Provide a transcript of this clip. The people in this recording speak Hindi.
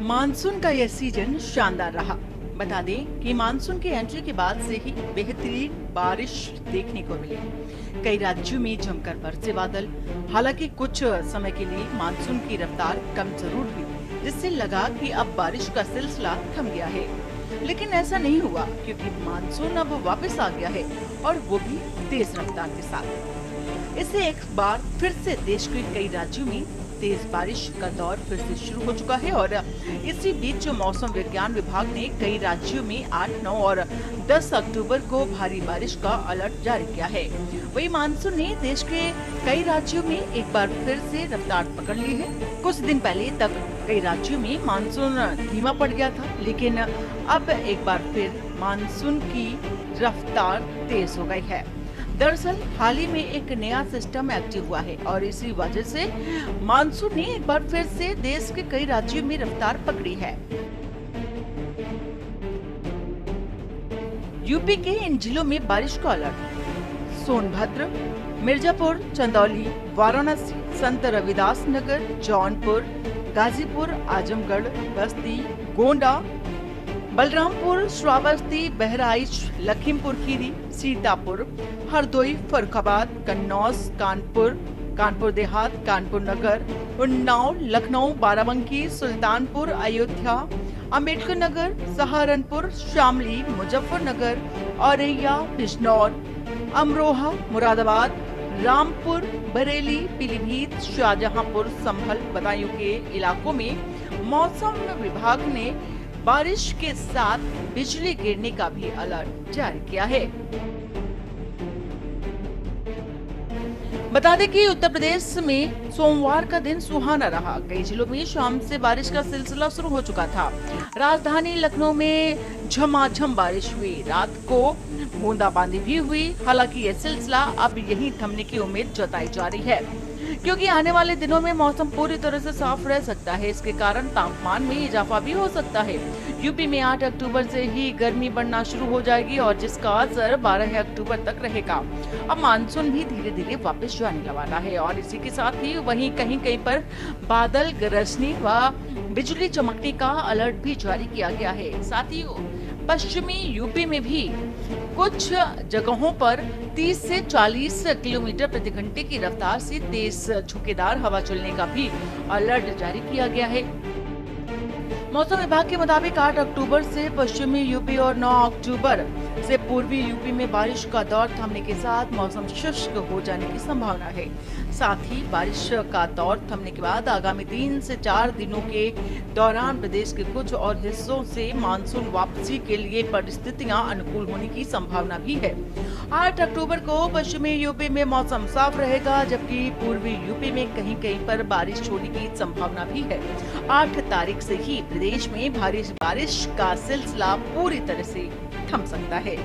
मानसून का यह सीजन शानदार रहा। बता दें कि मानसून की एंट्री के बाद से ही बेहतरीन बारिश देखने को मिली। कई राज्यों में जमकर बरसे बादल। हालांकि कुछ समय के लिए मानसून की रफ्तार कम जरूर हुई, जिससे लगा कि अब बारिश का सिलसिला थम गया है। लेकिन ऐसा नहीं हुआ, क्योंकि मानसून अब वापस आ गया है, और वो भी तेज रफ्तार के साथ। इससे एक बार फिर से देश के कई राज्यों में तेज बारिश का दौर फिर से शुरू हो चुका है। और इसी बीच जो मौसम विज्ञान विभाग ने कई राज्यों में 8, 9 और 10 अक्टूबर को भारी बारिश का अलर्ट जारी किया है। वही मानसून ने देश के कई राज्यों में एक बार फिर से रफ्तार पकड़ ली है। कुछ दिन पहले तक कई राज्यों में मानसून धीमा पड़ गया था, लेकिन अब एक बार फिर मानसून की रफ्तार तेज हो गई है। दरअसल हाल ही में एक नया सिस्टम एक्टिव हुआ है, और इसी वजह से मानसून ने एक बार फिर से देश के कई राज्यों में रफ्तार पकड़ी है। यूपी के इन जिलों में बारिश का अलर्ट। सोनभद्र, मिर्जापुर, चंदौली, वाराणसी, संत रविदास नगर, जौनपुर, गाजीपुर, आजमगढ़, बस्ती, गोंडा, बलरामपुर, श्रावस्ती, बहराइच, लखीमपुर खीरी, सीतापुर, हरदोई, फर्रुखाबाद, कन्नौज, कानपुर, कानपुर देहात, कानपुर नगर, उन्नाव, लखनऊ, बाराबंकी, सुल्तानपुर, अयोध्या, अम्बेडकर नगर, सहारनपुर, शामली, मुजफ्फरनगर, औरैया, बिजनौर, अमरोहा, मुरादाबाद, रामपुर, बरेली, पीलीभीत, शाहजहांपुर, संभल, बदायूं के इलाकों में मौसम विभाग ने बारिश के साथ बिजली गिरने का भी अलर्ट जारी किया है। बता दें कि उत्तर प्रदेश में सोमवार का दिन सुहाना रहा। कई जिलों में शाम से बारिश का सिलसिला शुरू हो चुका था। राजधानी लखनऊ में झमाझम बारिश हुई। रात को बूंदाबांदी भी हुई। हालांकि यह सिलसिला अब यहीं थमने की उम्मीद जताई जा रही है, क्योंकि आने वाले दिनों में मौसम पूरी तरह से साफ रह सकता है। इसके कारण तापमान में इजाफा भी हो सकता है। यूपी में 8 अक्टूबर से ही गर्मी बढ़ना शुरू हो जाएगी, और जिसका असर 12 अक्टूबर तक रहेगा। अब मानसून भी धीरे धीरे वापस जाने वाला है, और इसी के साथ ही वहीं कहीं कहीं पर बादल गरजने व बिजली चमकने का अलर्ट भी जारी किया गया है। साथ ही पश्चिमी यूपी में भी कुछ जगहों पर 30 से 40 किलोमीटर प्रति घंटे की रफ्तार से तेज झोंकेदार हवा चलने का भी अलर्ट जारी किया गया है। मौसम विभाग के मुताबिक 8 अक्टूबर से पश्चिमी यूपी और 9 अक्टूबर से पूर्वी यूपी में बारिश का दौर थमने के साथ मौसम शुष्क हो जाने की संभावना है। साथ ही बारिश का दौर थमने के बाद आगामी 3 से 4 दिनों के दौरान प्रदेश के कुछ और हिस्सों से मानसून वापसी के लिए परिस्थितियां अनुकूल होने की संभावना भी है। 8 अक्टूबर को पश्चिमी यूपी में मौसम साफ रहेगा, जबकि पूर्वी यूपी में कहीं कहीं पर बारिश होने की संभावना भी है। 8 तारीख से ही प्रदेश में भारी बारिश का सिलसिला पूरी तरह से थम सकता है।